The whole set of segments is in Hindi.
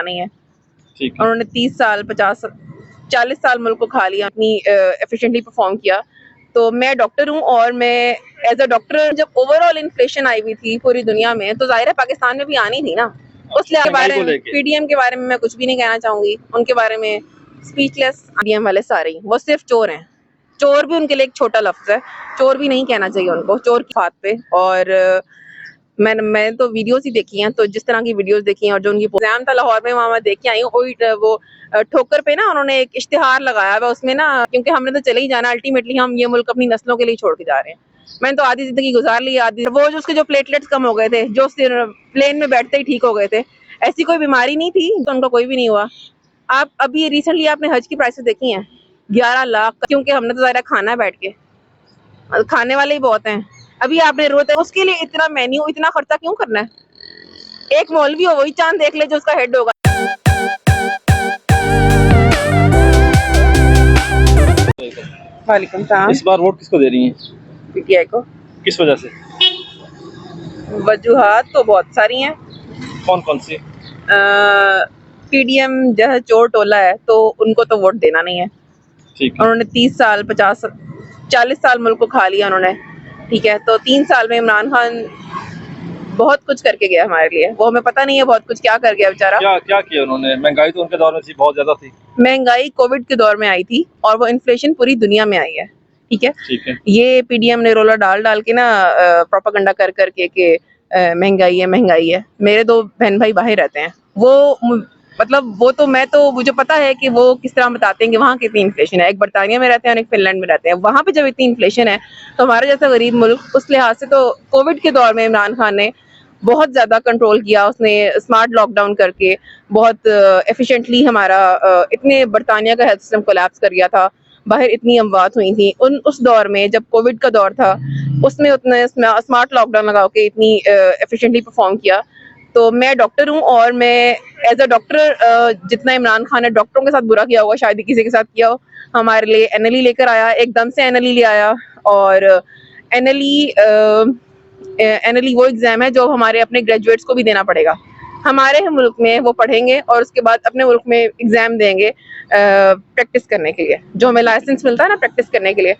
देना नहीं है। ठीक है। उन्होंने 30 साल 50 40 साल मुल्क को खा लिया, अपनी एफिशिएंटली परफॉर्म किया। तो मैं डॉक्टर हूँ और मैं एज अ डॉक्टर, जब ओवरऑल इन्फ्लेशन आई हुई थी पूरी दुनिया में, तो जाहिर है पाकिस्तान में भी आनी थी ना। उस लिहाज के बारे में पीडीएम के बारे में मैं कुछ भी नहीं कहना चाहूंगी। उनके बारे में स्पीचलेस पीडीएम वाले सारे ही, वो सिर्फ चोर हैं। चोर भी उनके लिए एक छोटा लफ्ज है, चोर भी नहीं कहना चाहिए उनको, चोर की बात पे। और मैं तो वीडियोस ही देखी हैं, तो जिस तरह की वीडियोस देखी हैं और जो उनकी एग्जाम था लाहौर में, वहाँ मैं देख के आई हूँ। वो ठोकर पे ना उन्होंने एक इश्तिहार लगाया हुआ, उसमें ना, क्योंकि हमने तो चले ही जाना, अल्टीमेटली हम ये मुल्क अपनी नस्लों के लिए छोड़ के जा रहे हैं। मैंने तो आधी जिंदगी गुजार ली, आधी वो जो उसके जो प्लेटलेट्स कम हो गए थे, जो प्लेन में बैठते ही ठीक हो गए थे, ऐसी कोई बीमारी नहीं थी तो उनका कोई भी नहीं हुआ। आप अभी रिसेंटली आपने हज की प्राइसेस देखी हैं, 11 लाख, क्योंकि हमने तो ज़रा खाना है बैठ के, खाने वाले ही बहुत हैं। अभी आपने जरूरत है उसके लिए इतना मेन्यू, इतना खर्चा क्यों करना है? एक मौलवी हो वही चांद देख ले जो उसका हेड होगा। वालेकुम सलाम। इस बार वोट किसको दे रही हैं? पीटीआई को। किस वजह से? वजूहात तो बहुत सारी हैं। कौन कौन सी? पीडीएम जो चोर टोला है, तो उनको तो वोट देना नहीं है। ठीक है। उन्होंने 30 साल 50 40 साल मुल्क को खा लिया उन्होंने, ठीक है। तो 3 साल में इमरान खान बहुत कुछ करके गया हमारे लिए, वो हमें पता नहीं है बहुत कुछ क्या कर गया बेचारा। क्या क्या किया उन्होंने? महंगाई तो उनके दौर में थी, बहुत ज्यादा थी। महंगाई कोविड के दौर में आई थी और वो इन्फ्लेशन पूरी दुनिया में आई है, ठीक है। ठीक है। ये पीडीएम ने रोला डाल डाल के ना प्रोपेगेंडा कर करके कि महंगाई है। मेरे 2 बहन भाई बाहर रहते हैं, वो मतलब वो तो मुझे पता है कि वो किस तरह बताते हैं कि वहाँ कितनी इन्फ्लेशन है। एक बरतानिया में रहते हैं और एक फिनलैंड में रहते हैं। वहाँ पे जब इतनी इन्फ्लेशन है तो हमारे जैसा गरीब मुल्क, उस लिहाज से तो कोविड के दौर में इमरान खान ने बहुत ज़्यादा कंट्रोल किया। उसने स्मार्ट लॉकडाउन करके बहुत एफिशिएंटली हमारा इतने बरतानिया का हेल्थ सिस्टम कोलैप्स कर गया था, बाहर इतनी अमवात हुई थी उस दौर में जब कोविड का दौर था, उसमें उतने स्मार्ट लॉकडाउन लगा के इतनी एफिशिएंटली परफॉर्म किया। तो मैं डॉक्टर हूँ और मैं एज अ डॉक्टर, जितना इमरान खान ने डॉक्टरों के साथ बुरा किया होगा शायद किसी के साथ किया हो। हमारे लिए एनएलई लेकर आया, एकदम से एनएलई ले आया। और एनएलई वो एग्जाम है जो हमारे अपने ग्रेजुएट्स को भी देना पड़ेगा। हमारे मुल्क में वो पढ़ेंगे और उसके बाद अपने मुल्क में एग्जाम देंगे प्रैक्टिस करने के लिए, जो हमें लाइसेंस मिलता है ना प्रैक्टिस करने के लिए।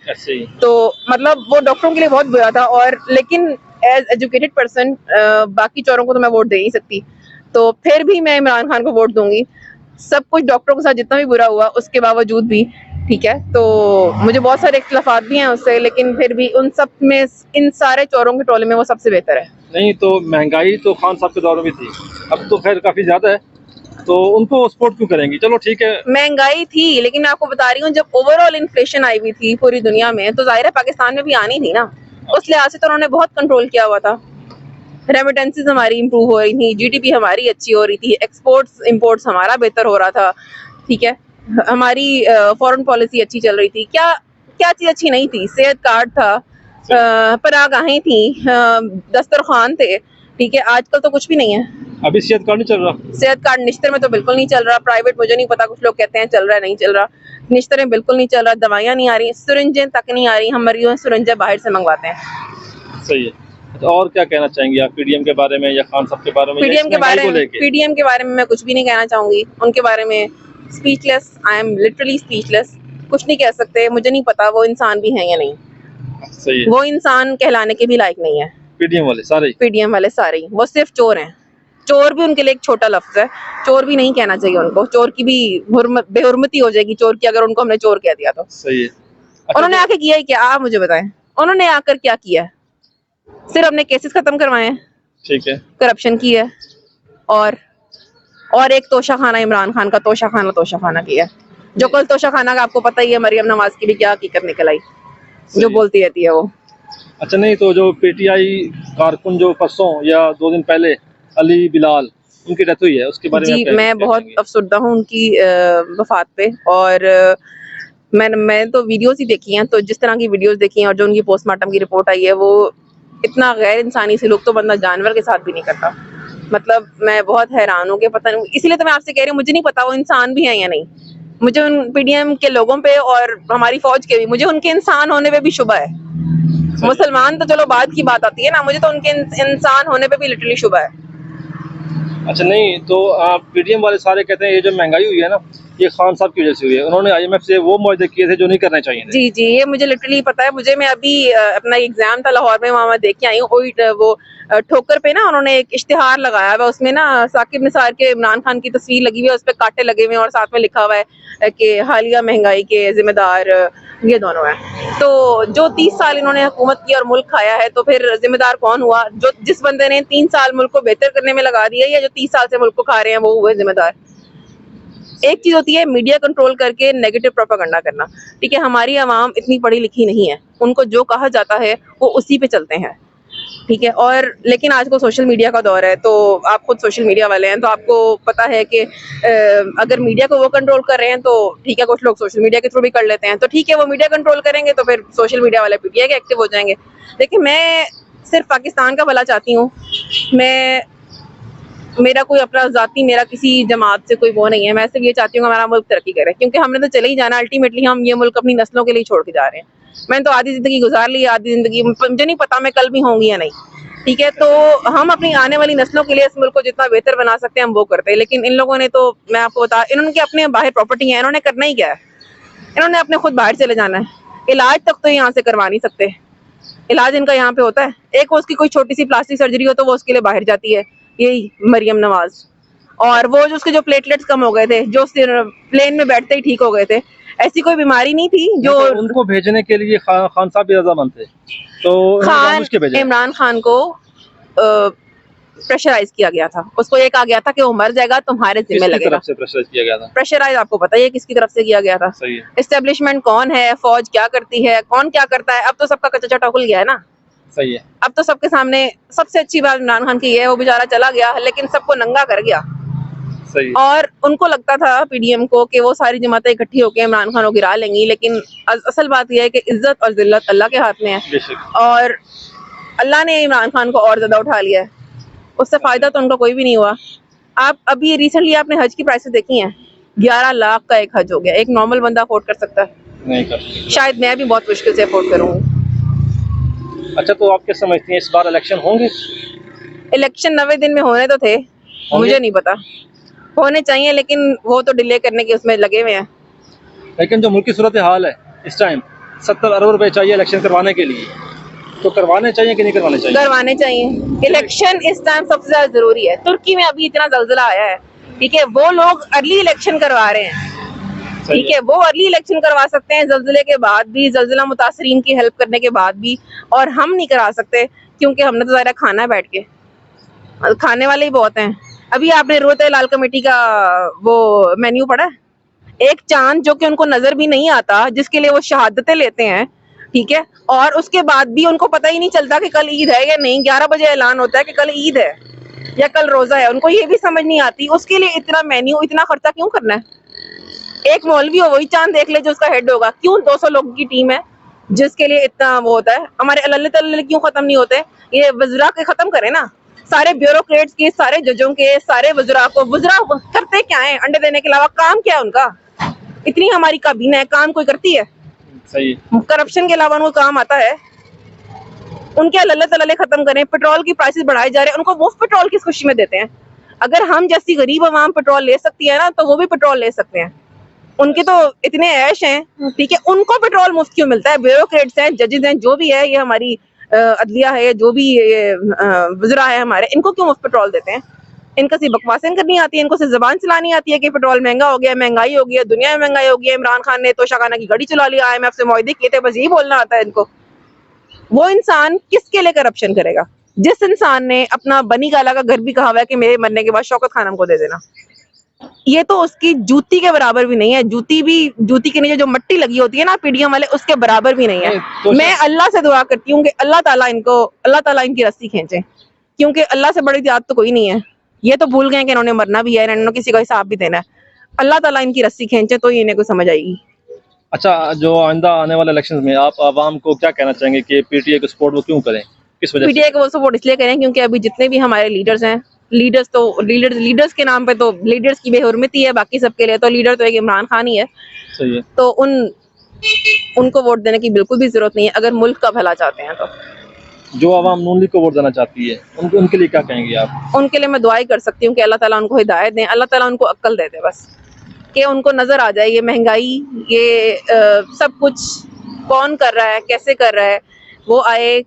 तो मतलब वो डॉक्टरों के लिए बहुत बुरा था। और लेकिन एज एजुकेटेड पर्सन बाकी चोरों को तो मैं वोट दे नहीं सकती, तो फिर भी मैं इमरान खान को वोट दूंगी। सब कुछ डॉक्टरों के साथ जितना भी बुरा हुआ उसके बावजूद भी, ठीक है। तो मुझे बहुत सारे इख्तिलाफात भी हैं उससे, लेकिन फिर भी उन सब में, इन सारे चोरों के टोले में वो सबसे बेहतर है। नहीं तो महंगाई तो खान साहब के दौर में भी थी, अब तो खैर काफी ज्यादा है, तो उनको सपोर्ट क्यों करेंगी? चलो ठीक है, महंगाई थी, लेकिन मैं आपको बता रही हूँ जब ओवरऑल इन्फ्लेशन आई हुई थी पूरी दुनिया में, तो जाहिर है पाकिस्तान में भी आनी थी ना। उस लिहाज से तो उन्होंने बहुत कंट्रोल किया हुआ था। रेमिटेंसेस हमारी इंप्रूव हो रही थी, जीडीपी हमारी अच्छी हो रही थी, एक्सपोर्ट्स इंपोर्ट्स हमारा बेहतर हो रहा था, ठीक है। हमारी फॉरेन पॉलिसी अच्छी चल रही थी। क्या क्या चीज अच्छी नहीं थी? सेहत कार्ड था, परागाहें थी, दस्तरखान थे, ठीक है। आजकल तो कुछ भी नहीं है। अभी सेहत कार्ड नहीं चल रहा। सेहत कार्ड निश्तर में तो बिल्कुल नहीं चल रहा। प्राइवेट मुझे नहीं पता, कुछ लोग कहते हैं चल रहा है, नहीं चल रहा। निश्तर में बिल्कुल नहीं चल रहा। दवाइयाँ नहीं आ रही, सिरिंजें तक नहीं आ रही। हम मरीजों से सिरिंजें बाहर से मंगवाते हैं। सही है। तो और क्या कहना चाहेंगे आप पीडीएम के बारे में या खान साहब के बारे में? पीडीएम के बारे में मैं कुछ भी नहीं कहना चाहूंगी। उनके बारे में speechless, I am literally speechless. कुछ नहीं कह सकते। मुझे नहीं पता वो इंसान भी हैं या नहीं। सही है। वो इंसान कहलाने के भी लायक नहीं है। पीडीएम वाले सारे ही वो सिर्फ चोर हैं। चोर भी उनके लिए एक छोटा लफ्ज है, चोर भी नहीं कहना चाहिए उनको। चोर की भी बेहुरमती हो जाएगी चोर की, अगर उनको हमने चोर कह दिया तो। सही है। उन्होंने आके किया ही क्या, आप मुझे बताएं। उन्होंने आकर क्या किया? सिर्फ अपने केसेस खत्म करवाए हैं, ठीक है, करप्शन की है, और एक तोशाखाना, इमरान खान का तोशाखाना किया। जो कल तोशाखाना का आपको पता ही है, मरियम नवाज की भी क्या हकीकत निकल आई, जो बोलती रहती है वो। अच्छा, नहीं तो जो पीटीआई कारकुन जो परसों या 2 दिन पहले अली बिलाल उनकी डेथ हुई है, उसके बारे में जी मैं बहुत अफसुर्दा हूँ उनकी वफात पे। और मैं तो वीडियोस ही देखी हैं, तो जिस तरह की वीडियोस देखी हैं और जो उनकी पोस्टमार्टम की रिपोर्ट आई है, वो इतना गैर इंसानी सलूक तो बंदा जानवर के साथ भी नहीं करता। मतलब मैं बहुत हैरान हूँ कि पता नहीं, इसलिए तो मैं आपसे कह रही हूँ, मुझे नहीं पता वो इंसान भी हैं या नहीं। मुझे उन पीडीएम के लोगों पे और हमारी फौज के भी, मुझे उनके इंसान होने पे भी शुबा है। मुसलमान तो चलो बाद की बात आती है ना, मुझे तो उनके इंसान होने पे भी लिटरली शुबा है। अच्छा नहीं तो पीटीएम वाले सारे कहते हैं ये जो महंगाई हुई है ना ये खान साहब की वजह से हुई है, उन्होंने आईएमएफ से वो मुआहदे किए थे जो नहीं करने चाहिए थे। जी जी, ये मुझे लिटरली पता है। मैं अभी अपना एग्जाम था लाहौर में, वहाँ मैं देख के आई हूँ। वो ठोकर पे ना उन्होंने एक इश्तिहार लगाया हुआ, उसमें ना साकिब निसार के इमरान खान की तस्वीर लगी हुई है, उस पर कांटे लगे हुए हैं और साथ में लिखा हुआ है कि हालिया महंगाई के जिम्मेदार ये दोनों हैं। तो जो 30 साल इन्होंने हुकूमत की और मुल्क खाया है, तो फिर जिम्मेदार कौन हुआ? जो जिस बंदे ने 3 साल मुल्क को बेहतर करने में लगा दिया, या जो 30 साल से मुल्क को खा रहे हैं वो हुए जिम्मेदार? एक चीज होती है मीडिया कंट्रोल करके नेगेटिव प्रोपेगेंडा करना, ठीक है। हमारी आवाम इतनी पढ़ी लिखी नहीं है, उनको जो कहा जाता है वो उसी पे चलते हैं, ठीक है। और लेकिन आज को सोशल मीडिया का दौर है, तो आप खुद सोशल मीडिया वाले हैं, तो आपको पता है कि अगर मीडिया को वो कंट्रोल कर रहे हैं तो ठीक है, कुछ लोग सोशल मीडिया के थ्रू भी कर लेते हैं, तो ठीक है, वो मीडिया कंट्रोल करेंगे तो फिर सोशल मीडिया वाले पीटीआई के एक्टिव हो जाएंगे। लेकिन मैं सिर्फ पाकिस्तान का भला चाहती हूँ। मैं मेरा कोई अपना जाती, मेरा किसी जमात से कोई वो नहीं है। मैं सिर्फ ये चाहती हूँ हमारा मुल्क तरक्की करे, क्योंकि हमने तो चले ही जाना। अल्टीमेटली हम ये मुल्क अपनी नस्लों के लिए छोड़ के जा रहे हैं। मैंने तो आधी जिंदगी गुजार ली, आधी जिंदगी मुझे नहीं पता मैं कल भी होंगी या नहीं, ठीक है। तो हम अपनी आने वाली नस्लों के लिए इस मुल्क को जितना बेहतर बना सकते हैं हम वो करते हैं। लेकिन इन लोगों ने तो, मैं आपको बता, इन्होंने अपने बाहर प्रॉपर्टी है, इन्होंने करना ही क्या है? इन्होंने अपने खुद बाहर चले जाना है। इलाज तक तो यहाँ से करवा नहीं सकते। इलाज इनका यहाँ पे होता है। एक वो उसकी कोई छोटी सी प्लास्टिक सर्जरी हो तो वो उसके लिए बाहर जाती है, यही मरियम नवाज। और वो जो उसके जो प्लेटलेट्स कम हो गए थे, जो प्लेन में बैठते ही ठीक हो गए थे, ऐसी कोई बीमारी नहीं थी जो तो उनको भेजने के लिए खान साहब भी रजामंद थे, तो खान इमरान खान को प्रेशराइज किया गया था। उसको ये कहा गया था कि वो मर जाएगा, तुम्हारे जिम्मे लगेगा। तरफ से प्रेशराइज किया गया था? प्रेशराइज आपको पता है किसकी तरफ से किया गया था? सही है। एस्टेब्लिशमेंट कौन है, फौज क्या करती है, कौन क्या करता है, अब तो सबका कच्चा चटा खुल गया है ना। सही है। अब तो सबके सामने सबसे अच्छी बात इमरान खान की है, वो बेचारा चला गया लेकिन सबको नंगा कर गया। सही। और उनको लगता था पीडीएम को कि वो सारी जमातें इकट्ठी होकर इमरान खान को गिरा लेंगी, लेकिन असल बात यह है कि इज्जत और जिल्लत अल्लाह के हाथ में है, और अल्लाह ने इमरान खान को और ज्यादा उठा लिया है। उससे फायदा तो उनका कोई भी नहीं हुआ। आप अभी रिसेंटली आपने हज की प्राइसेस देखी हैं? 11 लाख का एक हज हो गया। एक नॉर्मल बंदा अफोर्ड कर सकता है? नहीं कर सकता। शायद मैं भी बहुत मुश्किल से अफोर्ड करूंगी। अच्छा, तो आप क्या समझती हैं इस बार इलेक्शन होंगे? इलेक्शन 90 दिन में होने तो थे, मुझे नहीं पता। होने चाहिए, लेकिन वो तो डिले करने के उसमें लगे हुए हैं। लेकिन जो मुल्क की सूरत हाल है इस टाइम, 70 अरब रुपए चाहिए इलेक्शन करवाने के लिए, तो करवाने चाहिए कि नहीं करवाने चाहिए? करवाने चाहिए। इलेक्शन इस टाइम सबसे ज्यादा जरूरी है। तुर्की में अभी इतना जल्जला आया है, ठीक है, वो लोग अर्ली इलेक्शन करवा रहे हैं, ठीक है, वो अर्ली इलेक्शन करवा सकते हैं जल्जले के बाद भी, जल्जला मुतासरीन की हेल्प करने के बाद भी, और हम नहीं करा सकते क्योंकि हमने तो ज़ाहिर खाना है बैठ के, खाने वाले ही बहुत हैं। अभी आपने रोते लाल कमेटी का वो मेन्यू पढ़ा है? एक चांद जो कि उनको नजर भी नहीं आता, जिसके लिए वो शहादतें लेते हैं, ठीक है, और उसके बाद भी उनको पता ही नहीं चलता कि कल ईद है या नहीं। 11 बजे ऐलान होता है कि कल ईद है या कल रोजा है, उनको ये भी समझ नहीं आती। उसके लिए इतना मेन्यू, इतना खर्चा क्यों करना है? एक मौलवी हो वही चांद देख ले जो उसका हेड होगा। क्यों 200 लोगों की टीम है जिसके लिए इतना वो होता है? हमारे अल्लाह तल्ला क्यों खत्म नहीं होते? ये वज़रा के खत्म करें ना, सारे ब्यूरोक्रेट्स के, सारे जजों के, सारे वज़रा को। वज़रा करते क्या है अंडे देने के अलावा? काम क्या है उनका? इतनी हमारी काबीना है, काम कोई करती है? सही। करप्शन के अलावा उनको काम आता है? उनके अल्लाह तल्ला खत्म करें। पेट्रोल की प्राइसेस बढ़ाए जा रहे हैं, उनको मुफ्त पेट्रोल किस खुशी में देते हैं? अगर हम जैसी गरीब आवाम पेट्रोल ले सकती है ना, तो वो भी पेट्रोल ले सकते हैं। उनके तो इतने ऐश हैं, ठीक है, उनको पेट्रोल मुफ्त क्यों मिलता है? ब्यूरोक्रेट्स हैं, जजेस हैं, जो भी है, ये हमारी अदलिया है, जो भी ये वज़रा है हमारे, इनको क्यों मुफ्त पेट्रोल देते हैं? इनको सिर्फ बकवासें करनी आती है, इनको सिर्फ जबान चलानी आती है कि पेट्रोल महंगा हो गया, महंगाई हो गई, दुनिया में महंगाई हो गई, इमरान खान ने तो शाखाना की गाड़ी चला लिया, IMF से मुआहदे किए थे, बस यही बोलना आता है इनको। वो इंसान किसके लिए करप्शन करेगा? जिस इंसान ने अपना बनी गाला का घर भी कहा हुआ है कि मेरे मरने के बाद शौकत खानम को दे देना, ये तो उसकी जूती के बराबर भी नहीं है। जूती के नीचे जो मट्टी लगी होती है ना पीडीएम वाले, उसके बराबर भी नहीं है। तो मैं अल्लाह से दुआ करती हूँ कि अल्लाह ताला इनकी रस्सी खींचे, क्योंकि अल्लाह से बड़ी जात तो कोई नहीं है। ये तो भूल गए कि इन्होंने मरना भी है, इन्होंने किसी का हिसाब भी देना है। अल्लाह ताला इनकी रस्सी खींचे तो इन्हें को समझ आएगी। अच्छा, जो आइंदा आने वाले इलेक्शन में आप आवाम को क्या कहना चाहेंगे कि पीटीआई को सपोर्ट वो क्यों करें, किस वजह से? पीटीआई को वो सपोर्ट इसलिए करें क्योंकि अभी जितने भी हमारे लीडर्स हैं, लीडर्स के नाम पे तो लीडर्स की बेहुरमती है, बाकी सबके लिए तो लीडर तो एक इमरान खान ही है। सही है। तो उनको वोट देने की बिल्कुल भी जरूरत नहीं है अगर मुल्क का भला चाहते हैं तो। जो आवाम नून लीग को वोट देना चाहती है, उनके लिए क्या कहेंगे आप? उनके लिए मैं दुआई कर सकती हूँ कि अल्लाह ताला उनको हिदायत दें, अल्लाह ताला उनको अक्ल दे दे बस, कि उनको नजर आ जाए ये महंगाई, ये सब कुछ कौन कर रहा है, कैसे कर रहा है, वो आए,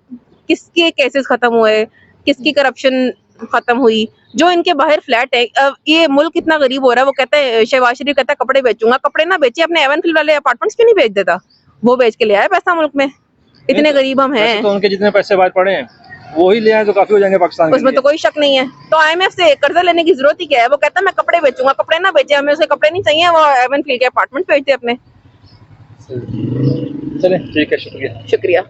किसके केसेस खत्म हुए, किसकी करप्शन खत्म हुई, जो इनके बाहर फ्लैट है। ये मुल्क इतना गरीब हो रहा है, वो कहता है शहबाज शरीफ कहता है कपड़े बेचूंगा, कपड़े ना बेचे, अपने एवनफील्ड वाले अपार्टमेंट्स क्यों नहीं बेच देता, वो बेच के ले आए पैसा मुल्क में, इतने गरीब हम वैसे हैं। तो उनके जितने पैसे बाहर पड़े हैं वो ही ले आए तो काफी हो जाएंगे पाकिस्तान के उसमें लिए। तो कोई शक नहीं है, तो IMF से कर्जा लेने की जरूरत ही क्या है, वो कहता है मैं कपड़े बेचूंगा, कपड़े ना बेचे, हमें उसे कपड़े नहीं चाहिए, वो एवनफील्ड के अपार्टमेंट बेचते अपने। चले ठीक है, शुक्रिया। शुक्रिया।